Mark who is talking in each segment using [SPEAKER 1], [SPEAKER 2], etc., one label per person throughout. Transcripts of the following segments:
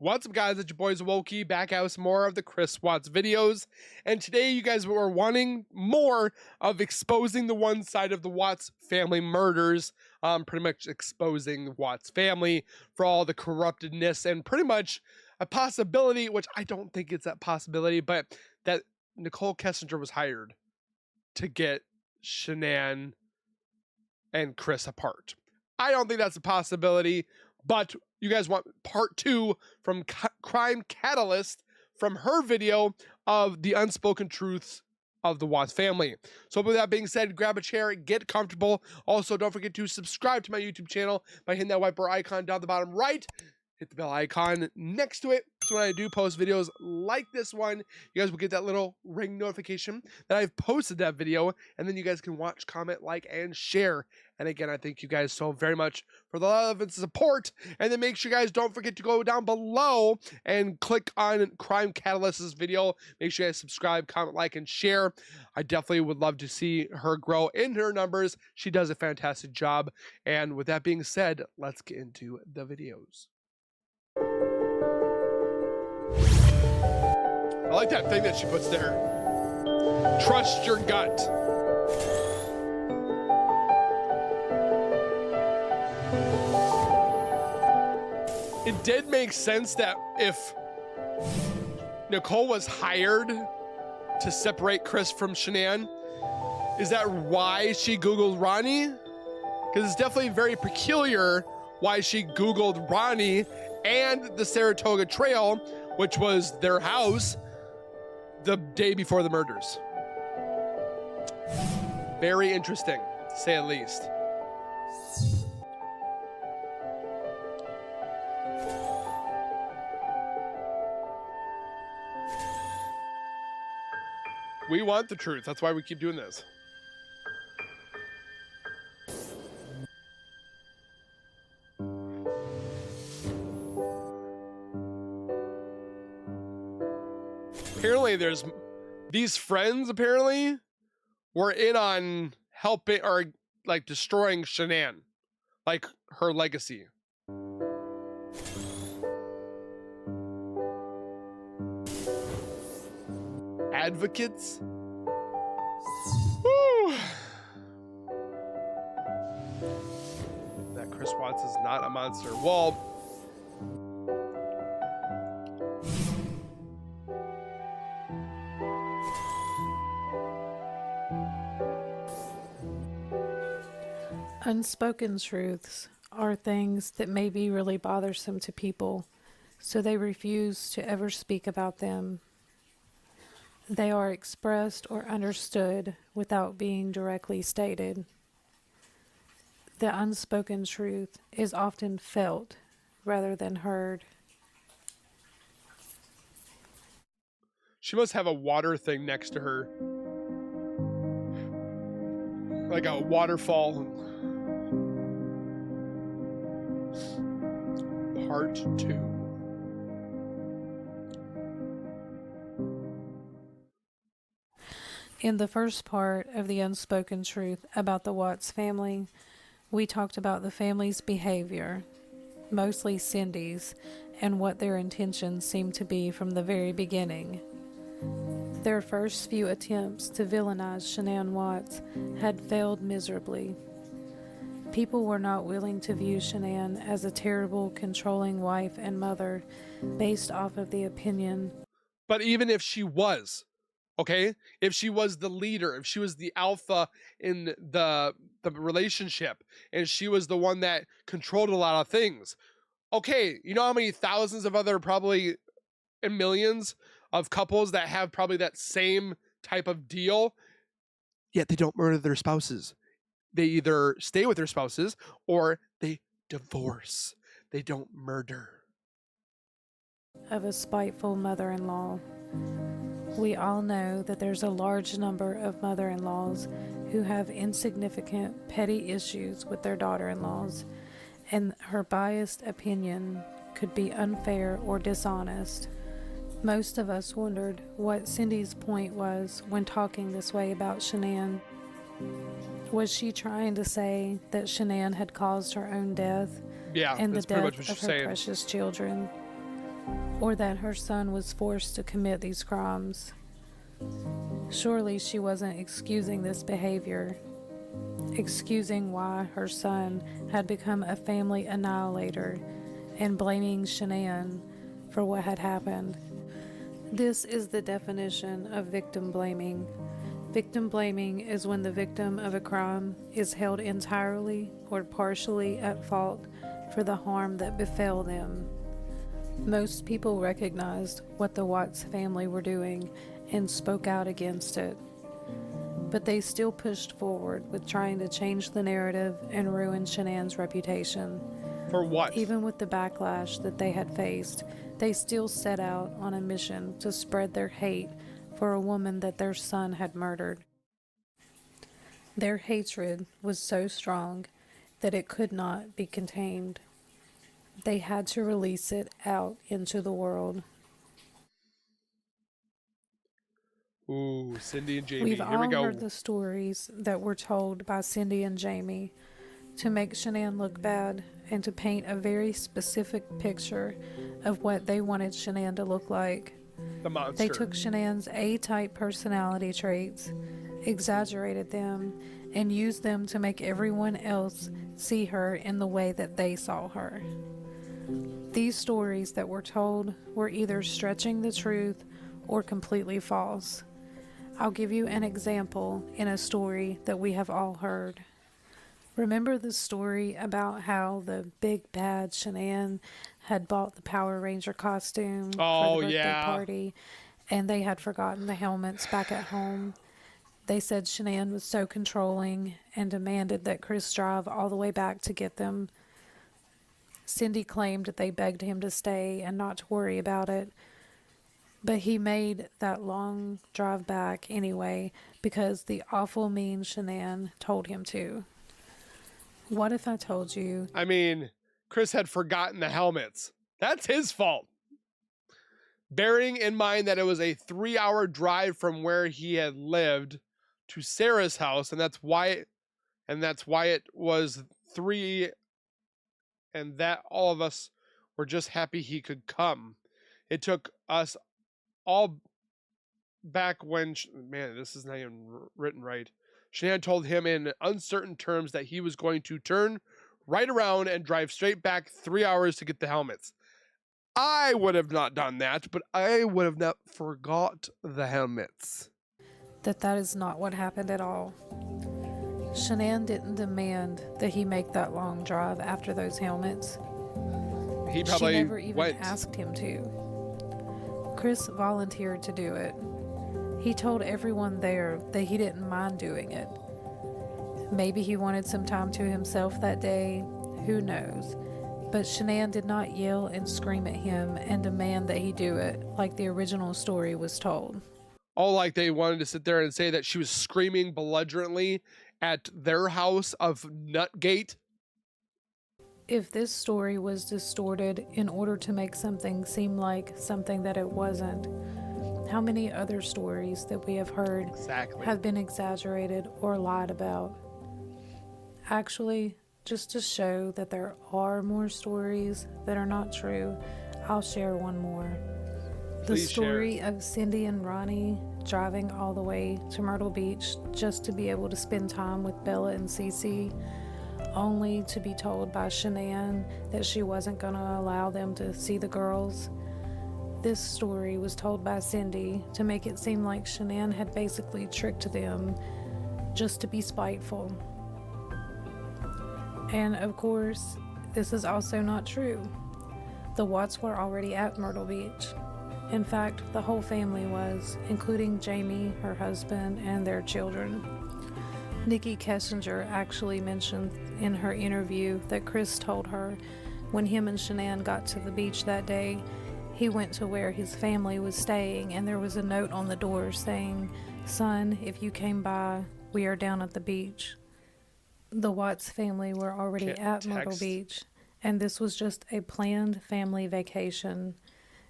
[SPEAKER 1] What's up, guys? It's your boy Zowoki back out with some more of the Chris Watts videos. And today you guys were wanting more of exposing the one side of the Watts family murders, pretty much exposing the Watts family for all the corruptedness and pretty much a possibility, which I don't think it's that possibility, but that Nicole Kessinger was hired to get Shanann and Chris apart. I don't think that's a possibility, but you guys want part 2 from Crime Catalyst from her video of the unspoken truths of the Watts family. So with that being said, grab a chair, get comfortable. Also, don't forget to subscribe to my YouTube channel by hitting that white bar icon down the bottom right. Hit the bell icon next to it. So when I do post videos like this one, you guys will get that little ring notification that I've posted that video, and then you guys can watch, comment, like, and share. And again, I thank you guys so very much for the love and support. And then make sure you guys don't forget to go down below and click on Crime Catalyst's video. Make sure you guys subscribe, comment, like, and share. I definitely would love to see her grow in her numbers. She does a fantastic job. And with that being said, let's get into the videos. I like that thing that she puts there. Trust your gut. It did make sense that if Nicole was hired to separate Chris from Shanann, is that why she Googled Ronnie? Because it's definitely very peculiar why she Googled Ronnie and the Saratoga Trail, which was their house, the day before the murders. Very interesting, to say at least. We want the truth. That's why we keep doing this. Apparently there's these friends apparently were in on helping or like destroying Shanann, like her legacy. Advocates? Woo. That Chris Watts is not a monster. Well,
[SPEAKER 2] unspoken truths are things that may be really bothersome to people, so they refuse to ever speak about them. They are expressed or understood without being directly stated. The unspoken truth is often felt rather than heard.
[SPEAKER 1] She must have a water thing next to her. Like a waterfall. Part 2.
[SPEAKER 2] In the first part of the unspoken truth about the Watts family, we talked about the family's behavior, mostly Cindy's, and what their intentions seemed to be from the very beginning. Their first few attempts to villainize Shanann Watts had failed miserably. People were not willing to view Shanann as a terrible, controlling wife and mother based off of the opinion.
[SPEAKER 1] But even if she was, okay, if she was the leader, if she was the alpha in the relationship, and she was the one that controlled a lot of things, okay, you know how many thousands of other, probably and millions of couples that have probably that same type of deal, yet they don't murder their spouses. They either stay with their spouses or they divorce. They don't murder.
[SPEAKER 2] Of a spiteful mother-in-law. We all know that there's a large number of mother-in-laws who have insignificant, petty issues with their daughter-in-laws, and her biased opinion could be unfair or dishonest. Most of us wondered what Cindy's point was when talking this way about Shanann. Was she trying to say that Shanann had caused her own death
[SPEAKER 1] Yeah,
[SPEAKER 2] and the
[SPEAKER 1] that's pretty much
[SPEAKER 2] death
[SPEAKER 1] what
[SPEAKER 2] of
[SPEAKER 1] she's
[SPEAKER 2] her
[SPEAKER 1] saying.
[SPEAKER 2] precious children? or that her son was forced to commit these crimes. Surely she wasn't excusing this behavior, excusing why her son had become a family annihilator, and blaming Shanann for what had happened. This is the definition of victim blaming. Victim blaming is when the victim of a crime is held entirely or partially at fault for the harm that befell them. Most people recognized what the Watts family were doing and spoke out against it, but they still pushed forward with trying to change the narrative and ruin Shanann's reputation.
[SPEAKER 1] For what?
[SPEAKER 2] Even with the backlash that they had faced, they still set out on a mission to spread their hate for a woman that their son had murdered. Their hatred was so strong that it could not be contained. They had to release it out into the world.
[SPEAKER 1] Ooh, Cindy and Jamie.
[SPEAKER 2] We've
[SPEAKER 1] Here
[SPEAKER 2] all
[SPEAKER 1] we go.
[SPEAKER 2] heard the stories that were told by Cindy and Jamie to make Shanann look bad and to paint a very specific picture of what they wanted Shanann to look like.
[SPEAKER 1] The monster.
[SPEAKER 2] They took Shanann's A-type personality traits, exaggerated them, and used them to make everyone else see her in the way that they saw her. These stories that were told were either stretching the truth or completely false. I'll give you an example in a story that we have all heard. Remember the story about how the big bad Shanann had bought the Power Ranger costume for the birthday party, and they had forgotten the helmets back at home? They said Shanann was so controlling and demanded that Chris drive all the way back to get them. Cindy claimed that they begged him to stay and not to worry about it, but he made that long drive back anyway because the awful mean Shanann told him to. What if I told you?
[SPEAKER 1] I mean, Chris had forgotten the helmets. That's his fault. Bearing in mind that it was a 3-hour drive from where he had lived to Sarah's house, and that's why it was 3, and that all of us were just happy he could come. It took us all back when, man, this is not even written right. Shanann told him in uncertain terms that he was going to turn right around and drive straight back 3 hours to get the helmets. I would have not done that, but I would have not forgot the helmets.
[SPEAKER 2] That is not what happened at all. Shanann didn't demand that he make that long drive after those helmets.
[SPEAKER 1] He probably
[SPEAKER 2] She never even
[SPEAKER 1] went.
[SPEAKER 2] asked him to. Chris volunteered to do it. He told everyone there that he didn't mind doing it. Maybe he wanted some time to himself that day, who knows. But Shanann did not yell and scream at him and demand that he do it like the original story was told.
[SPEAKER 1] Oh, like they wanted to sit there and say that she was screaming belligerently at their house of Nutgate.
[SPEAKER 2] If this story was distorted in order to make something seem like something that it wasn't, how many other stories that we have heard have been exaggerated or lied about? Actually, just to show that there are more stories that are not true, I'll share one more. The story of Cindy and Ronnie driving all the way to Myrtle Beach just to be able to spend time with Bella and Cece, only to be told by Shanann that she wasn't going to allow them to see the girls. This story was told by Cindy to make it seem like Shanann had basically tricked them just to be spiteful. And of course, this is also not true. The Watts were already at Myrtle Beach. In fact, the whole family was, including Jamie, her husband, and their children. Nikki Kessinger actually mentioned in her interview that Chris told her when him and Shanann got to the beach that day, he went to where his family was staying and there was a note on the door saying, "Son, if you came by, we are down at the beach." The Watts family were already at Myrtle Beach, and this was just a planned family vacation.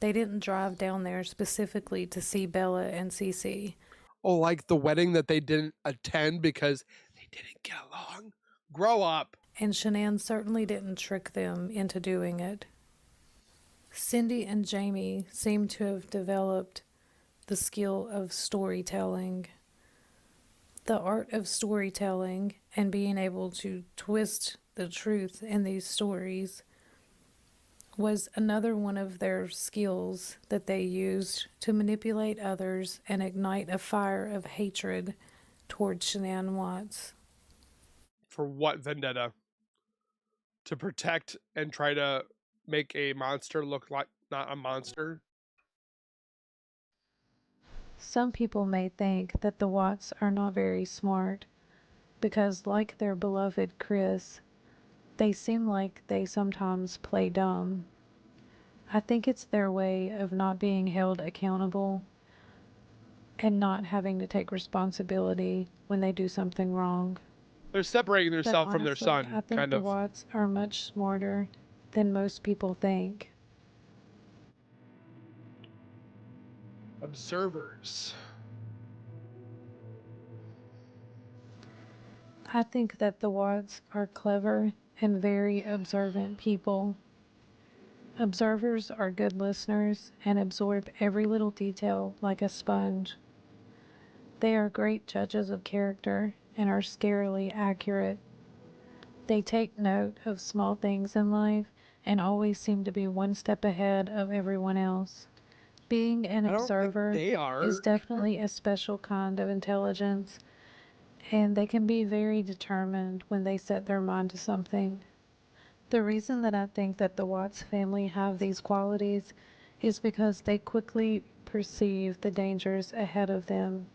[SPEAKER 2] They didn't drive down there specifically to see Bella and Cece.
[SPEAKER 1] Oh, like the wedding that they didn't attend because they didn't get along? Grow up.
[SPEAKER 2] And Shanann certainly didn't trick them into doing it. Cindy and Jamie seem to have developed the skill of storytelling. The art of storytelling and being able to twist the truth in these stories was another one of their skills that they used to manipulate others and ignite a fire of hatred towards Shanann Watts.
[SPEAKER 1] For what vendetta? To protect and try to make a monster look like not a monster?
[SPEAKER 2] Some people may think that the Watts are not very smart because, like their beloved Chris, they seem like they sometimes play dumb. I think it's their way of not being held accountable and not having to take responsibility when they do something wrong.
[SPEAKER 1] They're separating
[SPEAKER 2] But
[SPEAKER 1] themselves from their
[SPEAKER 2] honestly, I
[SPEAKER 1] son,
[SPEAKER 2] think
[SPEAKER 1] kind
[SPEAKER 2] the
[SPEAKER 1] of.
[SPEAKER 2] Watts are much smarter than most people think.
[SPEAKER 1] Observers.
[SPEAKER 2] I think that the Watts are clever and very observant people. Observers are good listeners and absorb every little detail like a sponge. They are great judges of character and are scarily accurate. They take note of small things in life and always seem to be one step ahead of everyone else. Being an
[SPEAKER 1] I don't think
[SPEAKER 2] observer
[SPEAKER 1] they
[SPEAKER 2] is
[SPEAKER 1] are.
[SPEAKER 2] definitely a special kind of intelligence, and they can be very determined when they set their mind to something. The reason that I think that the Watts family have these qualities is because they quickly perceive the dangers ahead of them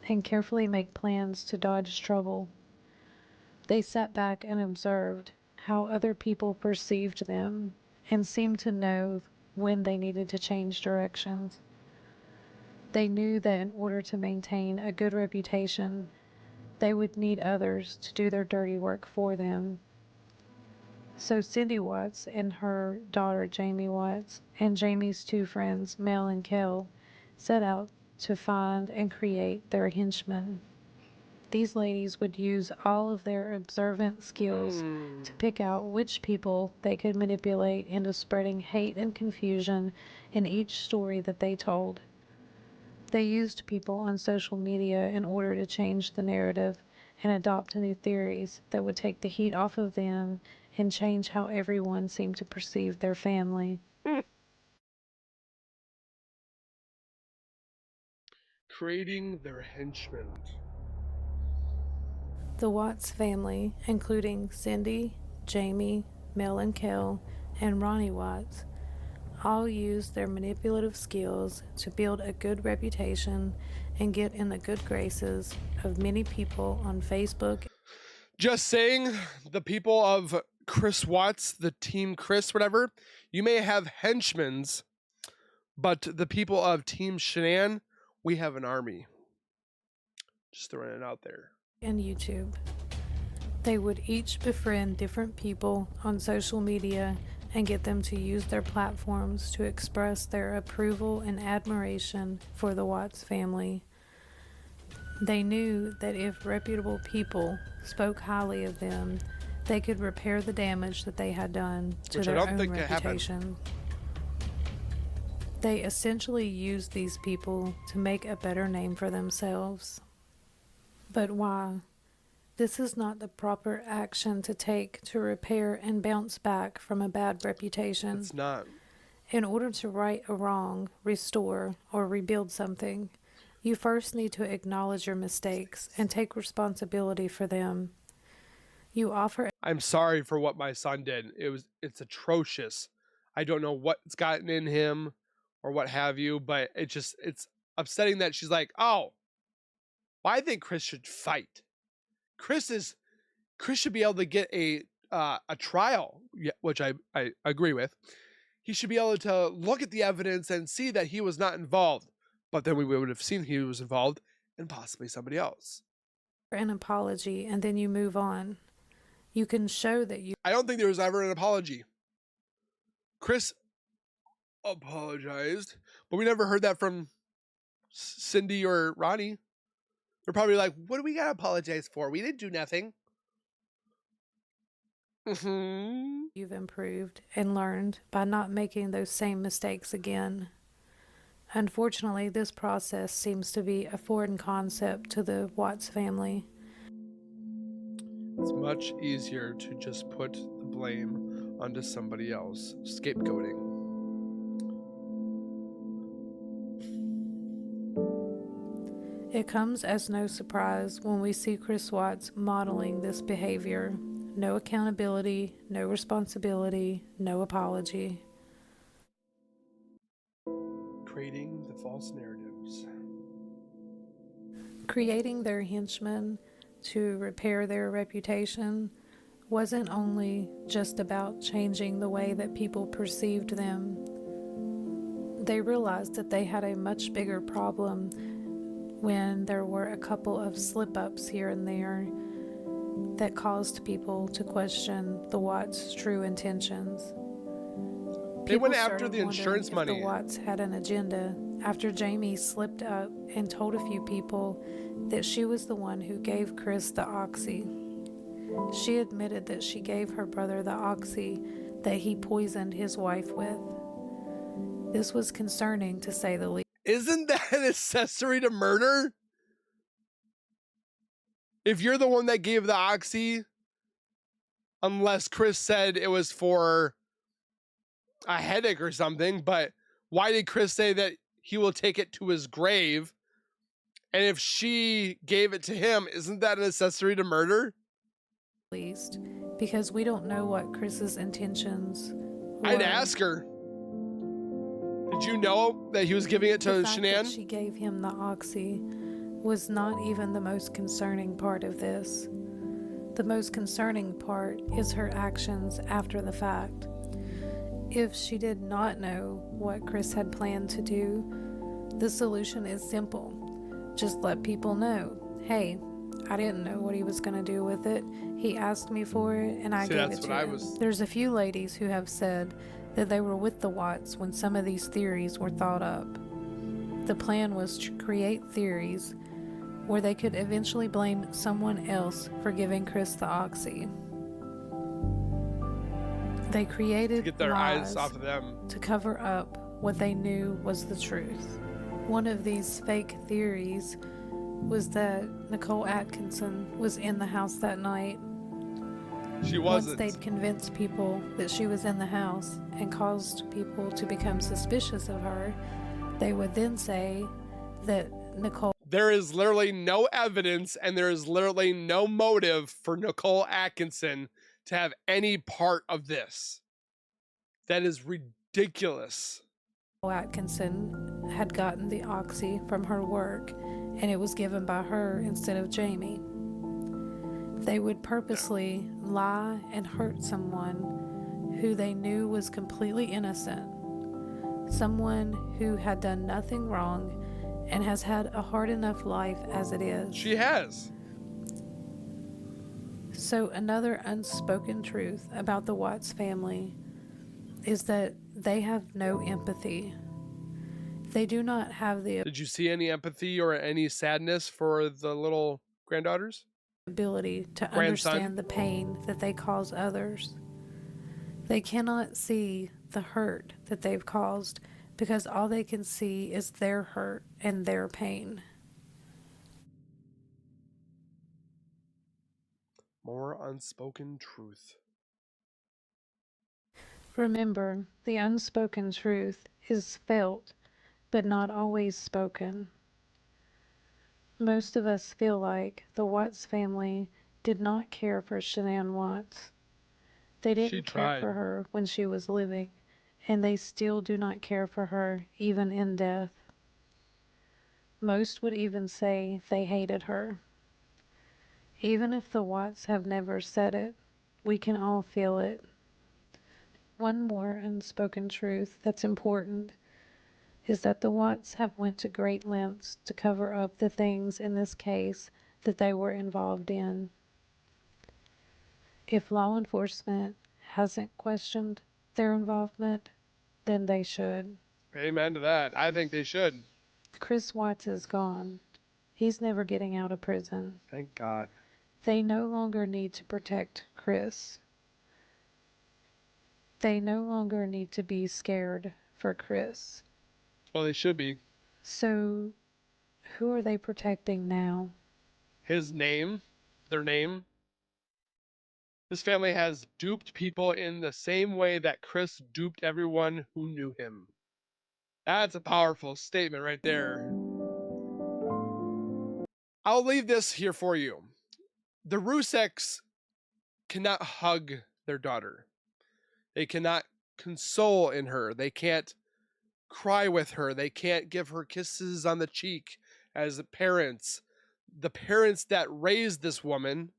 [SPEAKER 2] and carefully make plans to dodge trouble. They sat back and observed how other people perceived them and seemed to know when they needed to change directions. They knew that in order to maintain a good reputation, they would need others to do their dirty work for them. So Cindy Watts and her daughter Jamie Watts and Jamie's two friends Mel and Kel set out to find and create their henchmen. These ladies would use all of their observant skills to pick out which people they could manipulate into spreading hate and confusion in each story that they told. They used people on social media in order to change the narrative and adopt new theories that would take the heat off of them and change how everyone seemed to perceive their family.
[SPEAKER 1] Creating their henchmen.
[SPEAKER 2] The Watts family, including Cindy, Jamie, Mel and Kel, and Ronnie Watts, all use their manipulative skills to build a good reputation and get in the good graces of many people on Facebook.
[SPEAKER 1] Just saying, the people of Chris Watts, the team Chris, whatever, you may have henchmen, but the people of Team Shanann, we have an army. Just throwing it out there.
[SPEAKER 2] And YouTube. They would each befriend different people on social media and get them to use their platforms to express their approval and admiration for the Watts family. They knew that if reputable people spoke highly of them, they could repair the damage that they had done to
[SPEAKER 1] Which I
[SPEAKER 2] their
[SPEAKER 1] don't
[SPEAKER 2] own
[SPEAKER 1] think can happen.
[SPEAKER 2] reputation. They essentially used these people to make a better name for themselves. But why? This is not the proper action to take to repair and bounce back from a bad reputation.
[SPEAKER 1] It's not.
[SPEAKER 2] In order to right a wrong, restore, or rebuild something, you first need to acknowledge your mistakes and take responsibility for them. You offer.
[SPEAKER 1] I'm sorry for what my son did. It's atrocious. I don't know what's gotten in him or what have you, but it's upsetting that she's like, oh, well, I think Chris should fight. Chris should be able to get a trial, which I agree with. He should be able to look at the evidence and see that he was not involved. But then we would have seen he was involved and possibly somebody else.
[SPEAKER 2] An apology and then you move on. You can show that you.
[SPEAKER 1] I don't think there was ever an apology. Chris apologized, but we never heard that from Cindy or Ronnie. They're probably like, what do we got to apologize for? We didn't do nothing.
[SPEAKER 2] you've improved and learned by not making those same mistakes again. Unfortunately, this process seems to be a foreign concept to the Watts family.
[SPEAKER 1] It's much easier to just put the blame onto somebody else. Scapegoating.
[SPEAKER 2] It comes as no surprise when we see Chris Watts modeling this behavior. No accountability, no responsibility, no apology.
[SPEAKER 1] Creating the false narratives.
[SPEAKER 2] Creating their henchmen to repair their reputation wasn't only just about changing the way that people perceived them. They realized that they had a much bigger problem when there were a couple of slip-ups here and there that caused people to question the Watts' true intentions.
[SPEAKER 1] They went after the insurance money.
[SPEAKER 2] The Watts had an agenda after Jamie slipped up and told a few people that she was the one who gave Chris the oxy. She admitted that she gave her brother the oxy that he poisoned his wife with. This was concerning, to say the least.
[SPEAKER 1] Isn't that an accessory to murder? If you're the one that gave the oxy, unless Chris said it was for a headache or something, but why did Chris say that he will take it to his grave? And if she gave it to him, isn't that an accessory to murder?
[SPEAKER 2] Least, because we don't know what Chris's intentions were.
[SPEAKER 1] I'd ask her. Did you know that he was giving it to Shanann?
[SPEAKER 2] That she gave him the oxy was not even the most concerning part of this. The most concerning part is her actions after the fact. If she did not know what Chris had planned to do, the solution is simple. Just let people know, hey, I didn't know what he was going to do with it. He asked me for it, and I gave it to him. There's a few ladies who have said that they were with the Watts when some of these theories were thought up. The plan was to create theories where they could eventually blame someone else for giving Chris the oxy. They created
[SPEAKER 1] to get their eyes off of them,
[SPEAKER 2] to cover up what they knew was the truth. One of these fake theories was that Nicole Atkinson was in the house that night.
[SPEAKER 1] She wasn't.
[SPEAKER 2] Once they'd convinced people that she was in the house and caused people to become suspicious of her, they would then say that Nicole...
[SPEAKER 1] There is literally no evidence and there is literally no motive for Nicole Atkinson to have any part of this. That is ridiculous.
[SPEAKER 2] Atkinson had gotten the oxy from her work, and it was given by her instead of Jamie. They would purposely lie and hurt someone who they knew was completely innocent, someone who had done nothing wrong and has had a hard enough life as it is.
[SPEAKER 1] She has.
[SPEAKER 2] So another unspoken truth about the Watts family is that they have no empathy. They do not have the...
[SPEAKER 1] Did you see any empathy or any sadness for the little granddaughters?
[SPEAKER 2] Ability to understand the pain that they cause others. They cannot see the hurt that they've caused because all they can see is their hurt and their pain.
[SPEAKER 1] More unspoken truth.
[SPEAKER 2] Remember, the unspoken truth is felt, but not always spoken. Most of us feel like the Watts family did not care for Shanann Watts. They didn't care for her when she was living, and they still do not care for her even in death. Most would even say they hated her. Even if the Watts have never said it, we can all feel it. One more unspoken truth that's important is that the Watts have went to great lengths to cover up the things in this case that they were involved in. If law enforcement hasn't questioned their involvement, then they should.
[SPEAKER 1] Amen to that. I think they should.
[SPEAKER 2] Chris Watts is gone. He's never getting out of prison.
[SPEAKER 1] Thank God.
[SPEAKER 2] They no longer need to protect Chris. They no longer need to be scared for Chris.
[SPEAKER 1] Well, they should be.
[SPEAKER 2] So, who are they protecting now?
[SPEAKER 1] His name, their name. This family has duped people in the same way that Chris duped everyone who knew him. That's a powerful statement right there. I'll leave this here for you. The Ruseks cannot hug their daughter. They cannot console in her. They can't cry with her. They can't give her kisses on the cheek as parents. The parents that raised this woman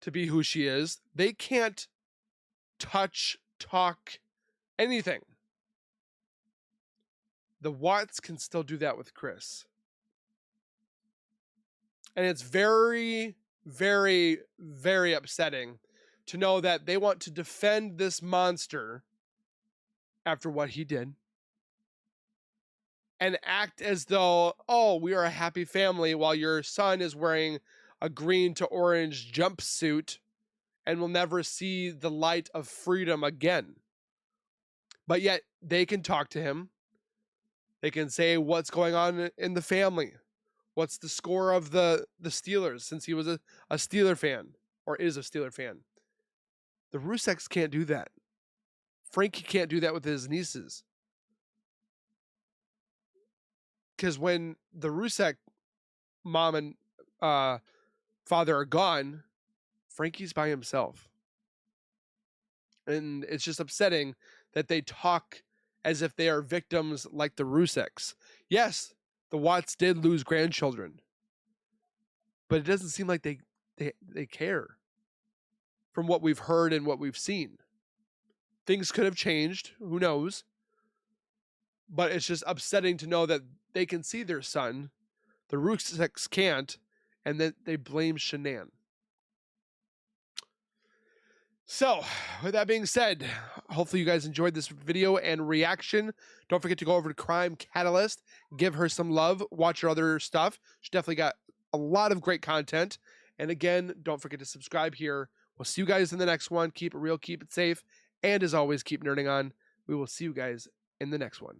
[SPEAKER 1] to be who she is, they can't touch, talk, anything. The Watts can still do that with Chris. And it's very, very, very upsetting to know that they want to defend this monster after what he did and act as though, oh, we are a happy family while your son is wearing a green to orange jumpsuit and will never see the light of freedom again. But yet they can talk to him. They can say what's going on in the family. What's the score of the Steelers, since he was a Steeler fan or is a Steeler fan. The Ruseks can't do that. Frankie can't do that with his nieces. Because when the Rusek mom and father are gone, Frankie's by himself. And it's just upsetting that they talk as if they are victims like the Ruseks. Yes, the Watts did lose grandchildren, but it doesn't seem like they care from what we've heard and what we've seen. Things could have changed, who knows? But it's just upsetting to know that they can see their son, the Ruseks can't, and that they blame Shanann. So, with that being said, hopefully you guys enjoyed this video and reaction. Don't forget to go over to Crime Catalyst, give her some love, watch her other stuff. She definitely got a lot of great content. And again, don't forget to subscribe here. We'll see you guys in the next one. Keep it real, keep it safe, and as always, keep nerding on. We will see you guys in the next one.